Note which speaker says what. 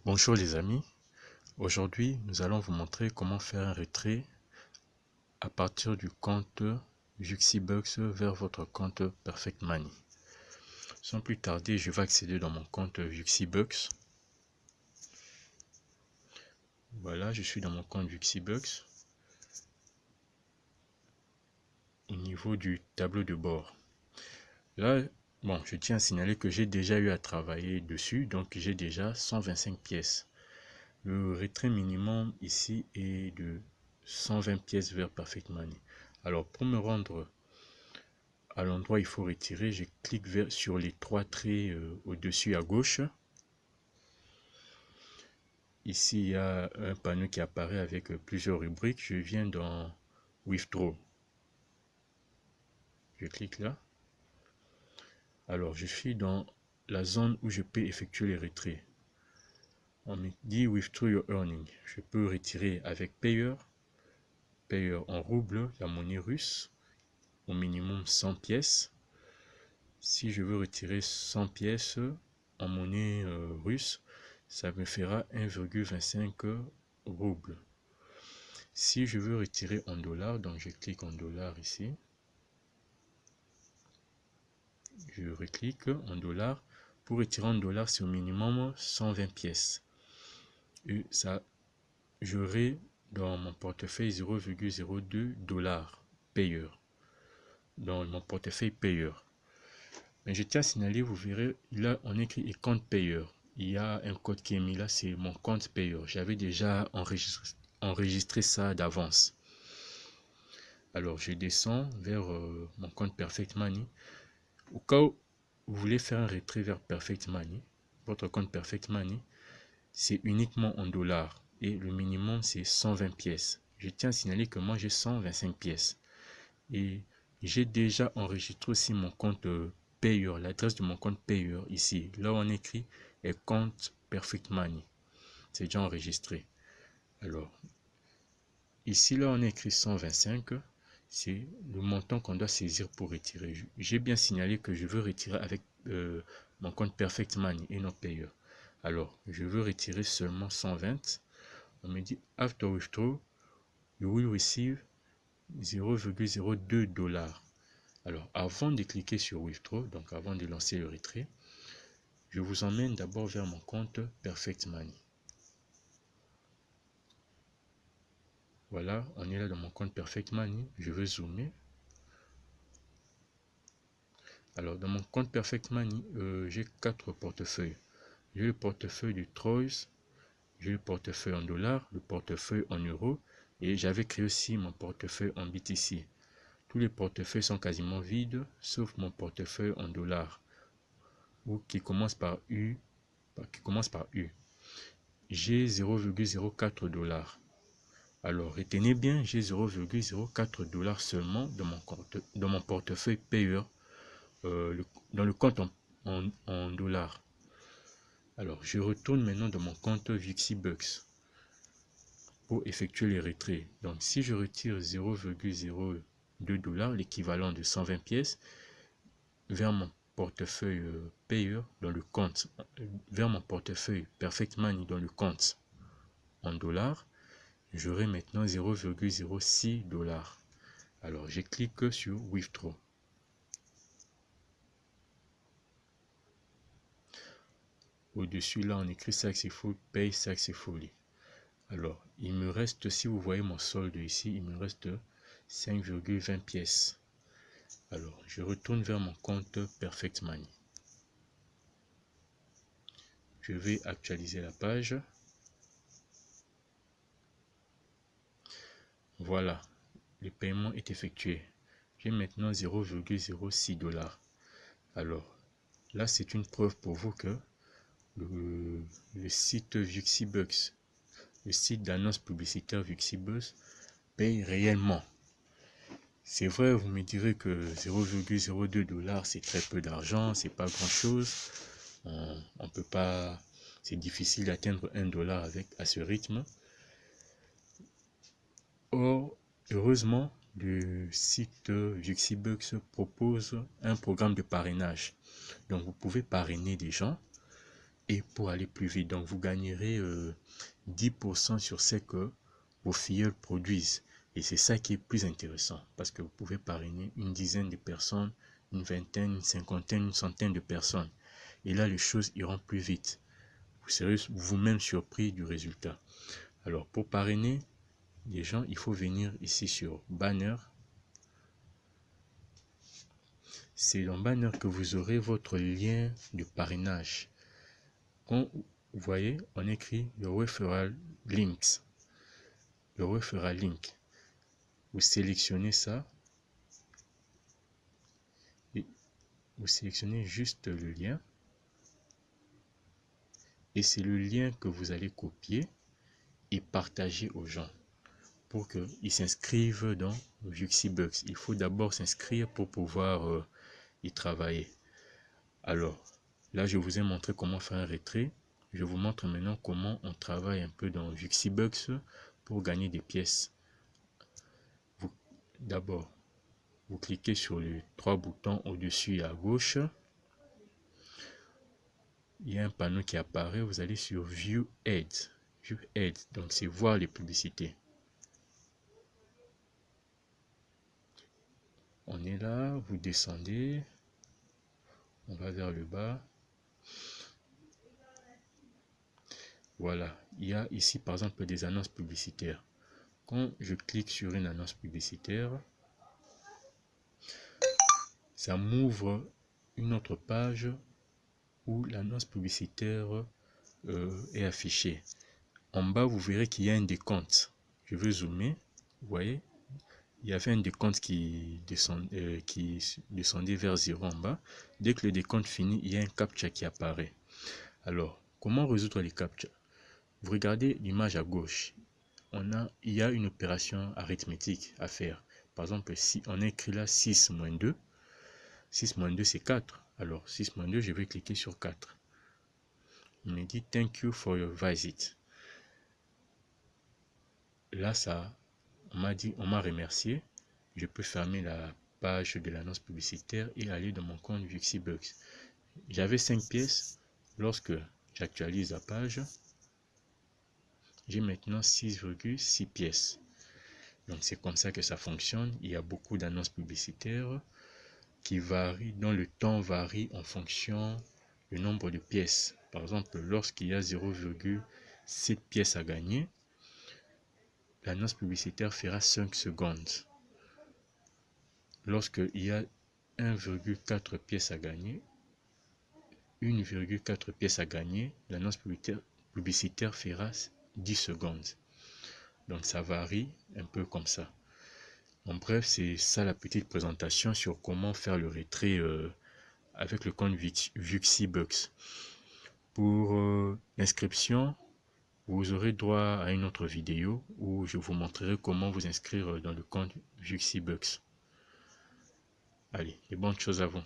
Speaker 1: Bonjour les amis, aujourd'hui nous allons vous montrer comment faire un retrait à partir du compte Juxibucks vers votre compte Perfect Money. Sans plus tarder, je vais accéder dans mon compte Juxibucks. Voilà, je suis dans mon compte Juxibucks. Au niveau du tableau de bord. Là, je tiens à signaler que j'ai déjà eu à travailler dessus, donc j'ai déjà 125 pièces. Le retrait minimum ici est de 120 pièces vers Perfect Money. Alors pour me rendre à l'endroit où il faut retirer, je clique sur les trois traits au-dessus à gauche. Ici, il y a un panneau qui apparaît avec plusieurs rubriques. Je viens dans Withdraw. Je clique là. Alors, je suis dans la zone où je peux effectuer les retraits. On me dit Withdraw your earning. Je peux retirer avec Payer en rouble, la monnaie russe, au minimum 100 pièces. Si je veux retirer 100 pièces en monnaie russe, ça me fera 1,25 roubles. Si je veux retirer en dollars, donc je clique en dollars ici. Je reclique en dollars. Pour retirer en dollars, c'est au minimum 120 pièces. Et ça, j'aurai dans mon portefeuille 0,02 dollars payeur. Dans mon portefeuille payeur. Mais je tiens à signaler, vous verrez, là on écrit compte payeur. Il y a un code qui est mis là, c'est mon compte payeur. J'avais déjà enregistré ça d'avance. Alors je descends vers mon compte Perfect Money. Au cas où vous voulez faire un retrait vers Perfect Money, votre compte Perfect Money, c'est uniquement en dollars. Et le minimum c'est 120 pièces. Je tiens à signaler que moi j'ai 125 pièces. Et j'ai déjà enregistré aussi mon compte payeur, l'adresse de mon compte payeur ici. Là où on écrit est compte Perfect Money. C'est déjà enregistré. Alors, ici, là, on écrit 125. C'est le montant qu'on doit saisir pour retirer. J'ai bien signalé que je veux retirer avec mon compte Perfect Money et non payeur. Alors, je veux retirer seulement 120. On me dit, after withdraw, you will receive 0,02 dollars. Alors, avant de cliquer sur Withdraw, donc avant de lancer le retrait, je vous emmène d'abord vers mon compte Perfect Money. Voilà, on est là dans mon compte Perfect Money. Je vais zoomer. Alors, dans mon compte Perfect Money, j'ai 4 portefeuilles. J'ai le portefeuille du Troyes, j'ai le portefeuille en dollars, le portefeuille en euros, et j'avais créé aussi mon portefeuille en BTC. Tous les portefeuilles sont quasiment vides, sauf mon portefeuille en dollars, qui commence par U. J'ai 0,04 dollars. Alors, retenez bien, j'ai 0,04 dollars seulement dans mon portefeuille payeur, dans le compte en dollars. Alors, je retourne maintenant dans mon compte Juxibucks pour effectuer les retraits. Donc, si je retire 0,02 dollars, l'équivalent de 120 pièces, vers mon portefeuille payeur dans le compte, vers mon portefeuille Perfect Money dans le compte en dollars, j'aurai maintenant 0,06 dollars. Alors, je clique sur Withdraw. Au-dessus, là, on écrit Successful, Pay Successfully. Alors, il me reste, si vous voyez mon solde ici, il me reste 5,20 pièces. Alors, je retourne vers mon compte Perfect Money. Je vais actualiser la page. Voilà, le paiement est effectué. J'ai maintenant 0,06 dollars. Alors, là, c'est une preuve pour vous que le site Juxibucks, le site d'annonce publicitaire Juxibucks, paye réellement. C'est vrai, vous me direz que 0,02 dollars, c'est très peu d'argent, c'est pas grand chose. On peut pas, c'est difficile d'atteindre 1 dollar à ce rythme. Or, heureusement, le site Juxibucks propose un programme de parrainage. Donc, vous pouvez parrainer des gens et pour aller plus vite. Donc vous gagnerez 10% sur ce que vos filleuls produisent. Et c'est ça qui est plus intéressant, parce que vous pouvez parrainer une dizaine de personnes, une vingtaine, une cinquantaine, une centaine de personnes. Et là, les choses iront plus vite. Vous serez vous-même surpris du résultat. Alors, pour parrainer les gens, il faut venir ici sur Banner. C'est dans Banner que vous aurez votre lien de parrainage. Quand vous voyez, on écrit le referral links. Le referral link. Vous sélectionnez ça. Et vous sélectionnez juste le lien. Et c'est le lien que vous allez copier et partager aux gens pour qu'ils s'inscrivent dans Vuxibucks. Il faut d'abord s'inscrire pour pouvoir y travailler. Alors, là, je vous ai montré comment faire un retrait. Je vous montre maintenant comment on travaille un peu dans Vuxibucks pour gagner des pièces. D'abord, vous cliquez sur les 3 boutons au-dessus et à gauche. Il y a un panneau qui apparaît. Vous allez sur View Ads. View Ads, donc c'est voir les publicités. On est là, vous descendez. On va vers le bas. Voilà, il y a ici par exemple des annonces publicitaires. Quand je clique sur une annonce publicitaire, ça m'ouvre une autre page où l'annonce publicitaire est affichée. En bas, vous verrez qu'il y a un décompte. Je vais zoomer. Vous voyez, il y avait un décompte qui descendait vers 0 en bas. Dès que le décompte finit, il y a un CAPTCHA qui apparaît. Alors, comment résoudre les CAPTCHA? Vous regardez l'image à gauche. Il y a une opération arithmétique à faire. Par exemple, si on écrit là 6 moins 2, 6 moins 2 c'est 4. Alors 6 moins 2, je vais cliquer sur 4. Il me dit thank you for your visit. Là, on m'a remercié. Je peux fermer la page de l'annonce publicitaire et aller dans mon compte Vuxibucks. J'avais 5 pièces. Lorsque j'actualise la page, j'ai maintenant 6,6 pièces. Donc c'est comme ça que ça fonctionne. Il y a beaucoup d'annonces publicitaires qui varient, dont le temps varie en fonction du nombre de pièces. Par exemple, lorsqu'il y a 0,7 pièces à gagner, l'annonce publicitaire fera 5 secondes. Lorsqu'il y a 1,4 pièces à gagner, 1,4 pièces à gagner, l'annonce publicitaire fera 10 secondes. Donc ça varie un peu comme ça. En bref, c'est ça la petite présentation sur comment faire le retrait avec le compte Vuxibucks. Pour l'inscription, vous aurez droit à une autre vidéo où je vous montrerai comment vous inscrire dans le compte Vuxibucks. Allez, et bonnes choses à vous.